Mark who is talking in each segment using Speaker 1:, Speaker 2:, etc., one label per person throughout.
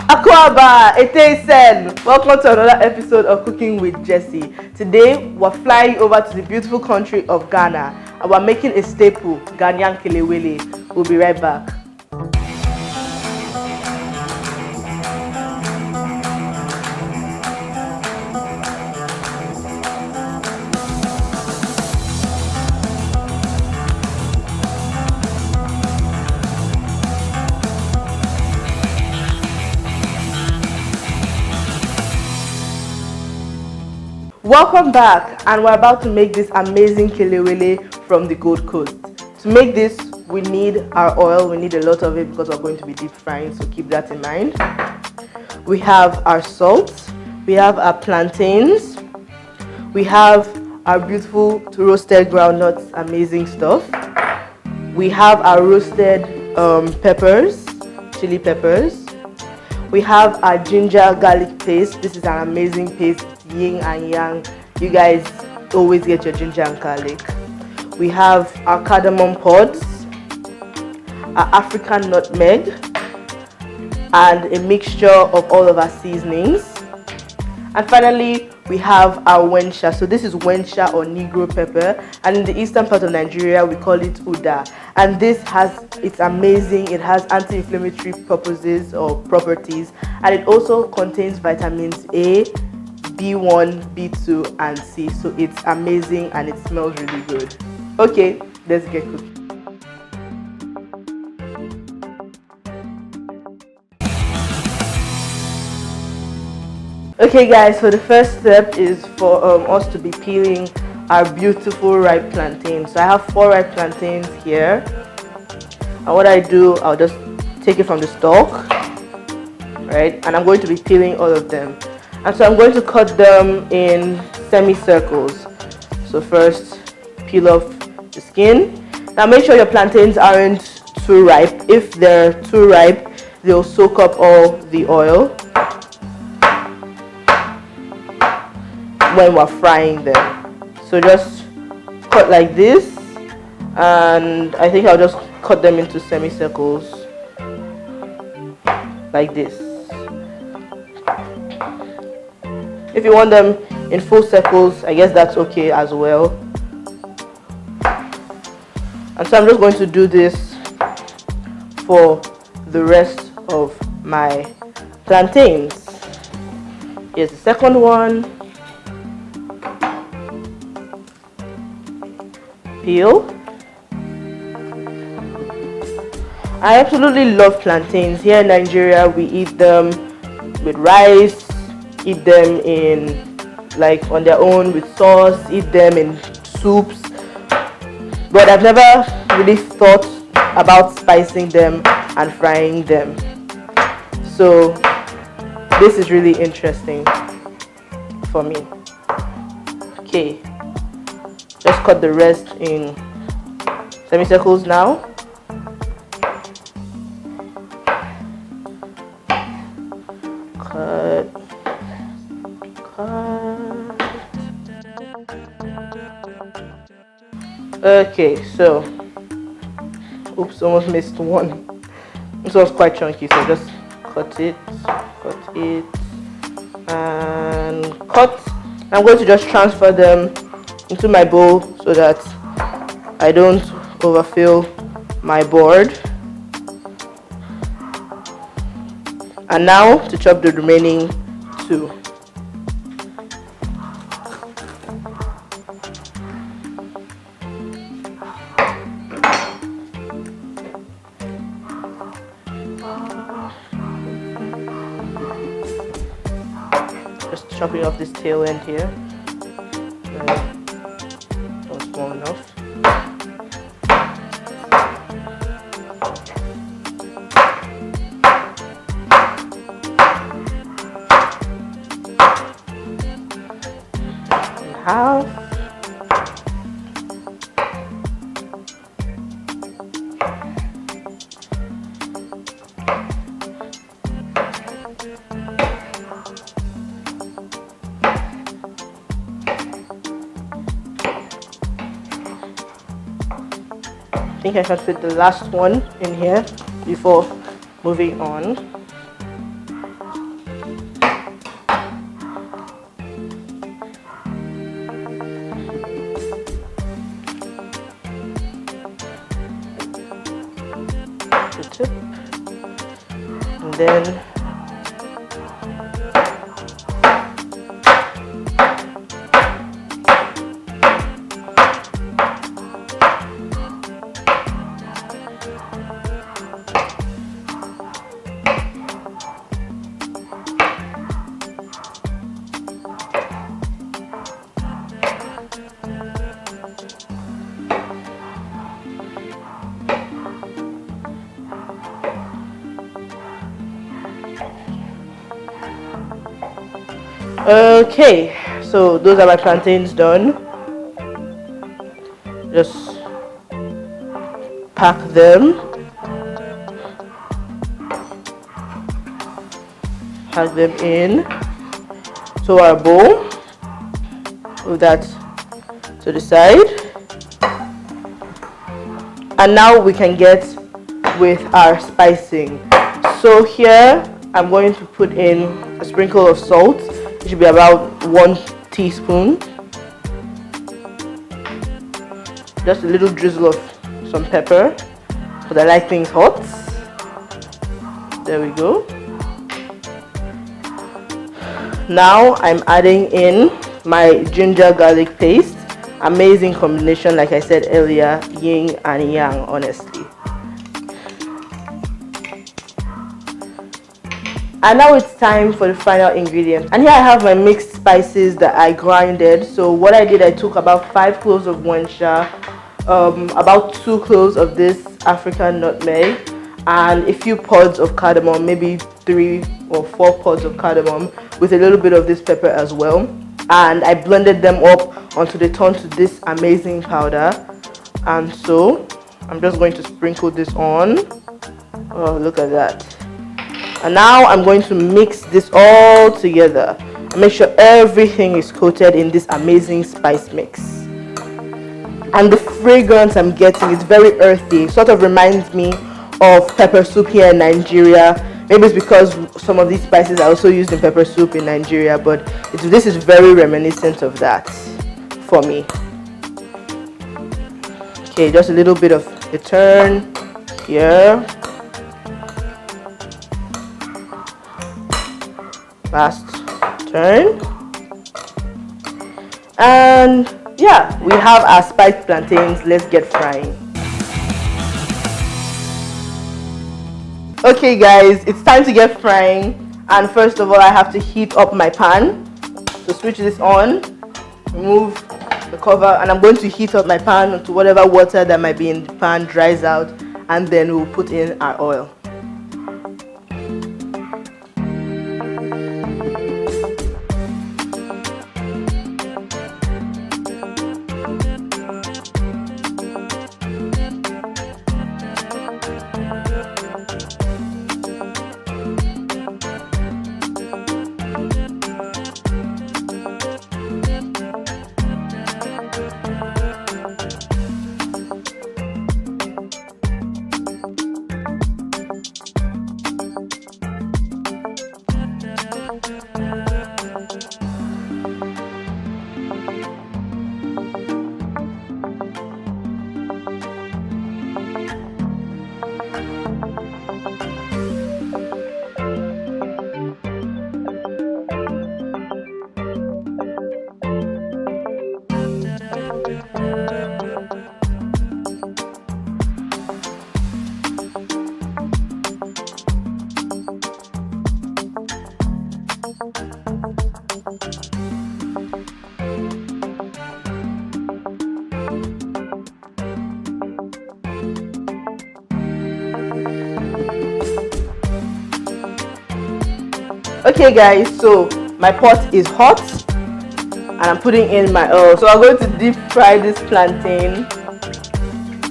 Speaker 1: Akwaba, Etesen. Welcome to another episode of Cooking with Jessie. Today, we're flying over to the beautiful country of Ghana and we're making a staple, Ghanaian Kelewele. We'll be right back. Welcome back, and we're about to make this amazing kelewele from the Gold Coast. To make this, we need our oil. We need a lot of it because we're going to be deep frying, so keep that in mind. We have our salt, we have our plantains, we have our beautiful roasted groundnuts, amazing stuff. We have our roasted peppers, chili peppers. We have our ginger garlic paste. This is an amazing paste, yin and yang. You guys always get your ginger and garlic. We have our cardamom pods, our African nutmeg, and a mixture of all of our seasonings. And finally, we have our wensha. So this is wensha or Negro pepper, and in the eastern part of Nigeria we call it uda. And it's amazing. It has anti-inflammatory purposes or properties, and it also contains vitamins A, B1, B2 and C. So it's amazing and it smells really good. Okay, let's get cooking. Okay guys, so the first step is for us to be peeling our beautiful ripe plantains. So I have 4 ripe plantains here, and what I do, I'll just take it from the stalk, right, and I'm going to be peeling all of them. And so I'm going to cut them in semicircles. So first, peel off the skin. Now make sure your plantains aren't too ripe. If they're too ripe, they'll soak up all the oil when we're frying them. So just cut like this, and I think I'll just cut them into semicircles like this. If you want them in full circles, I guess that's okay as well. And so I'm just going to do this for the rest of my plantains. Here's the second one. Peel. I absolutely love plantains. Here in Nigeria, we eat them with rice, eat them in on their own with sauce, eat them in soups, but I've never really thought about spicing them and frying them. So this is really interesting for me. Okay, just cut the rest in semicircles now. Cut. Okay, so oops, almost missed one. This was quite chunky, so just cut it, and cut. I'm going to just transfer them into my bowl so that I don't overfill my board. And now to chop the remaining 2. Just chopping off this tail end here. Not small enough. Half. I think I should fit the last one in here before moving on. then okay, so those are my plantains done. Just pack them, in to our bowl. Move that to the side, and now we can get with our spicing. So here I'm going to put in a sprinkle of salt. It should be about 1 teaspoon. Just a little drizzle of some pepper, because I like things hot. There we go. Now I'm adding in my ginger garlic paste. Amazing combination, like I said earlier, yin and yang, honestly. And now it's time for the final ingredient. And here I have my mixed spices that I grinded. So what I did, I took about 5 cloves of guansha, about 2 cloves of this African nutmeg, and a few pods of cardamom, maybe 3 or 4 pods of cardamom, with a little bit of this pepper as well. And I blended them up until they turned to this amazing powder. And so I'm just going to sprinkle this on. Oh, look at that. And now I'm going to mix this all together and make sure everything is coated in this amazing spice mix. And the fragrance I'm getting is very earthy. It sort of reminds me of pepper soup here in Nigeria. Maybe it's because some of these spices are also used in pepper soup in Nigeria, but this is very reminiscent of that for me. Okay, just a little bit of a turn here. Last turn. And yeah, we have our spiced plantains. Let's get frying. Okay guys, it's time to get frying, and first of all I have to heat up my pan. So switch this on, remove the cover, and I'm going to heat up my pan to whatever water that might be in the pan dries out, and then we'll put in our oil. Okay guys, so my pot is hot and I'm putting in my oil. So I'm going to deep fry this plantain.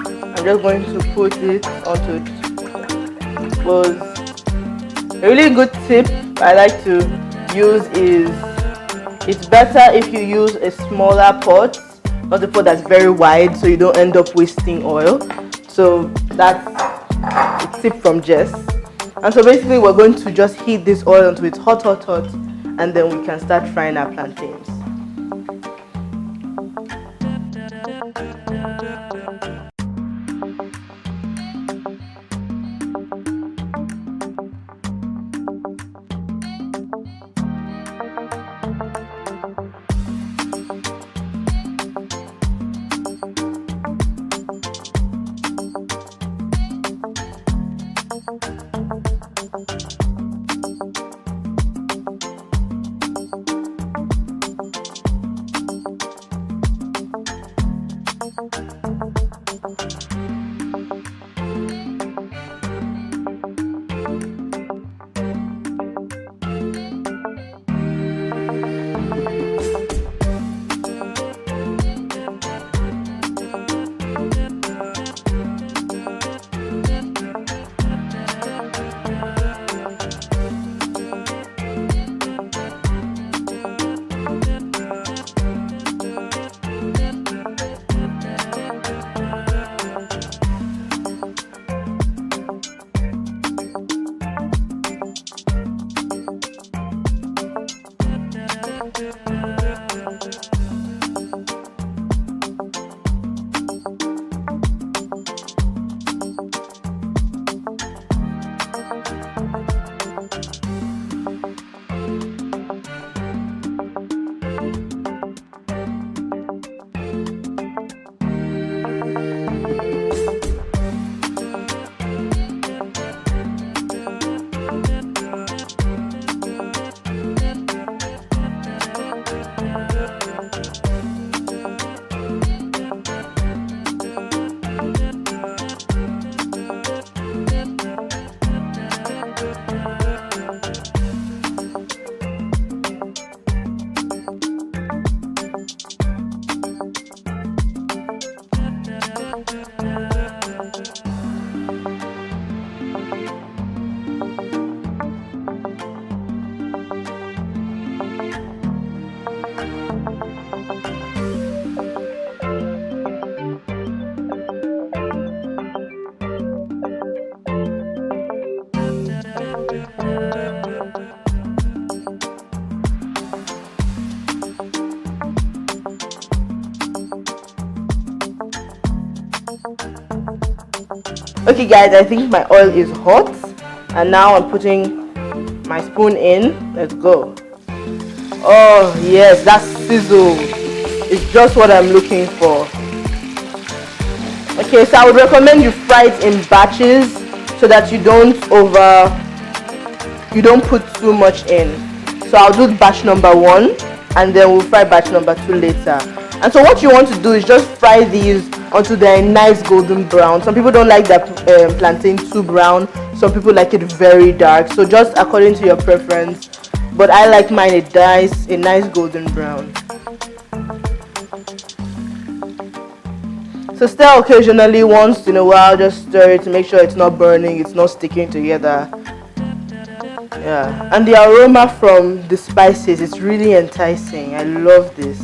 Speaker 1: I'm just going to put it onto it. Was a really good tip I like to use is it's better if you use a smaller pot, not a pot that's very wide, so you don't end up wasting oil. So that's a tip from Jess. And so basically we're going to just heat this oil until it's hot, and then we can start frying our plantains. Okay guys, I think my oil is hot, and now I'm putting my spoon in. Let's go. Oh yes, that sizzle is just what I'm looking for. Okay, so I would recommend you fry it in batches so that you don't put too much in. So I'll do batch number 1 and then we'll fry batch number 2 later. And so what you want to do is just fry these until they're a nice golden brown. Some people don't like their plantain too brown, some people like it very dark, so just according to your preference, but I like mine a nice golden brown. So stir occasionally, once in a while, just stir it to make sure it's not burning, it's not sticking together. Yeah, and the aroma from the spices is really enticing. I love this.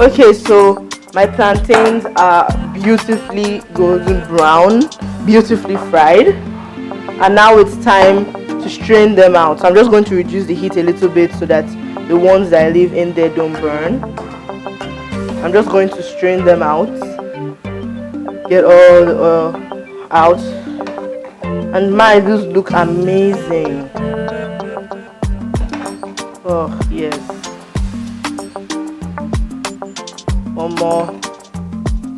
Speaker 1: Okay, so my plantains are beautifully golden brown, beautifully fried, and now it's time to strain them out. So I'm just going to reduce the heat a little bit so that the ones that I leave in there don't burn. I'm just going to strain them out, get all the oil out, and these look amazing. Oh yes. One more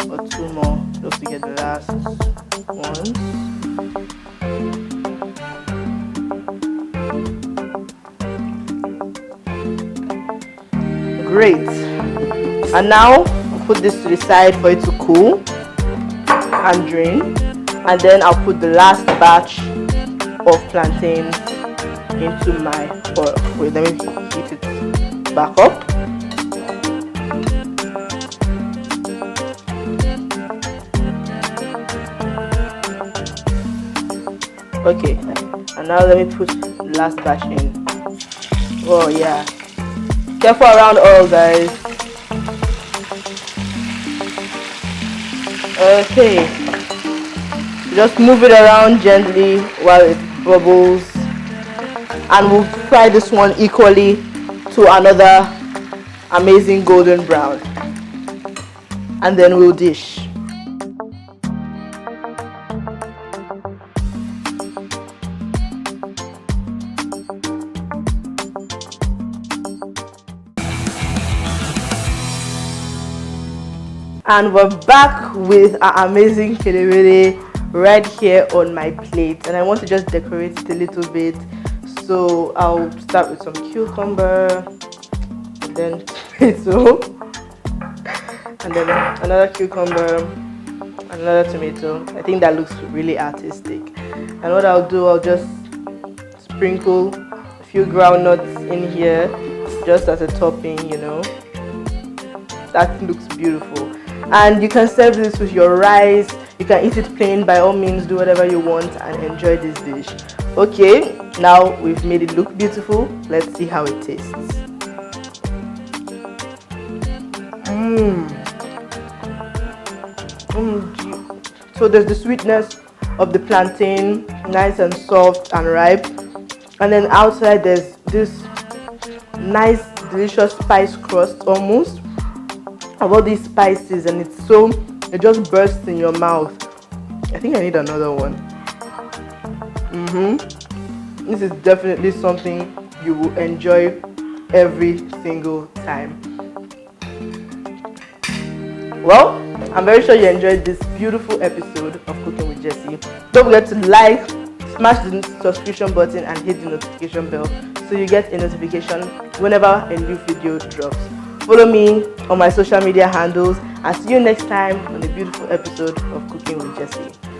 Speaker 1: or two more just to get the last ones. Great. And now put this to the side for it to cool and drain, and then I'll put the last batch of plantains into my oil. Wait, let me heat it back up. Okay, and now let me put the last batch in. Oh yeah, careful around oil, guys. Okay, just move it around gently while it bubbles, and we'll fry this one equally to another amazing golden brown, and then we'll dish. And we're back with our amazing kelewele right here on my plate, and I want to just decorate it a little bit. So I'll start with some cucumber, and then tomato, and then another cucumber, and another tomato. I think that looks really artistic. And what I'll do, I'll just sprinkle a few groundnuts in here just as a topping, you know. That looks beautiful. And you can serve this with your rice. You can eat it plain. By all means, do whatever you want and enjoy this dish. Okay, now we've made it look beautiful. Let's see how it tastes. So there's the sweetness of the plantain, nice and soft and ripe, and then outside there's this nice delicious spice crust almost of all these spices, and it just bursts in your mouth. I think I need another one. This is definitely something you will enjoy every single time. Well, I'm very sure you enjoyed this beautiful episode of Cooking with Jessie. Don't forget to like, smash the subscription button and hit the notification bell so you get a notification whenever a new video drops. Follow me on my social media handles, and see you next time on a beautiful episode of Cooking with Jessie.